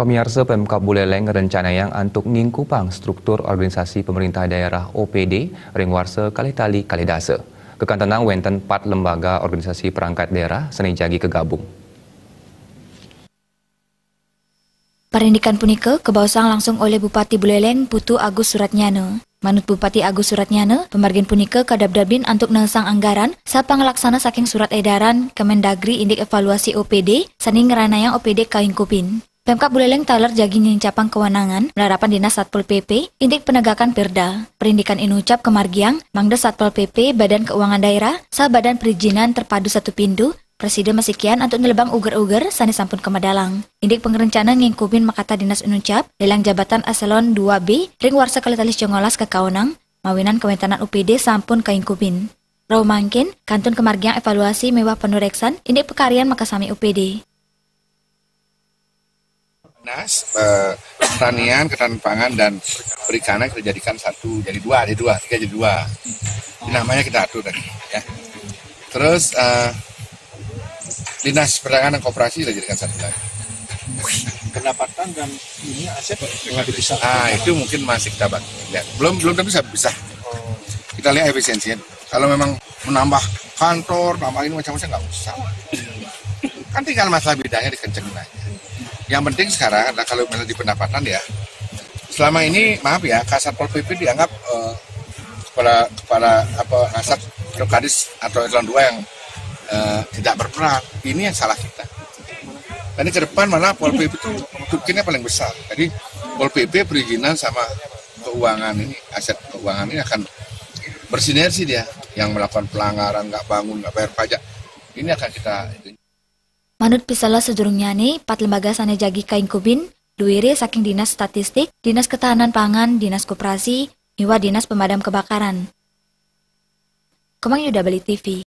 Pemirsa Pemkab Buleleng rencananya untuk ngingkupang struktur organisasi pemerintah daerah OPD ring warsa Kalitali Kalidasa. Kekantenang wenten 4 lembaga organisasi perangkat daerah seni jagi kegabung. Parindikan punika kebawasang langsung oleh Bupati Buleleng Putu Agus Suratnyana. Manut Bupati Agus Suratnyana, pemargin punika kadabdabin untuk nesang anggaran sapa ngelaksana saking surat edaran Kemendagri indik evaluasi OPD saning ngeranayang OPD kaingkupin. Pemkab Buleleng taler jagi nyincapang kewenangan melarapan Dinas Satpol PP indik penegakan Perda. Perindikan inucap kemargiang Mangda Satpol PP Badan Keuangan Daerah sa Badan Perizinan Terpadu Satu Pintu Presiden masikian untuk ngelebang uger-uger sani sampun kemadalang. Indik pengerencana ngingkupin makata dinas inucap lelang jabatan eselon 2B ring warsa Kalitalis Jongolas ke Kaunang mawinan kewentanan UPD sampun kaingkupin. Raw mangkin kantun kemargiang evaluasi mewah penureksan indik pekarian makasami UPD. Dinas pertanian, ketahanan pangan dan perikanan kita jadikan satu, jadi dua, tiga jadi dua. Ini namanya kita atur tadi, ya. Terus Dinas Perdagangan dan Koperasi kita jadikan satu lagi. Pendapatan dan ini aset nggak bisa. Itu mungkin masih kita bagi. Ya, belum tentu bisa. Kita lihat efisiensinya. Kalau memang menambah kantor, tambah ini macam-macam nggak usah. Kan tinggal masalah bidangnya dikencengin aja. Yang penting sekarang adalah kalau misalnya di pendapatan ya, selama ini maaf ya, Kasatpol PP dianggap kepala Kasat Kadis atau eselon 2 yang tidak berperan. Ini yang salah kita. Dan ke depan malah Pol PP itu tukinnya paling besar. Jadi Pol PP perizinan sama keuangan ini, aset keuangan ini akan bersinergi dia. Yang melakukan pelanggaran, nggak bangun, nggak bayar pajak, ini akan kita. Manut pisala sedurungnya nih, 4 lembaga sana jagi kaingkubin, duire saking Dinas Statistik, Dinas Ketahanan Pangan, Dinas Koperasi, miwa Dinas Pemadam Kebakaran. Kemang Yuda Bali TV.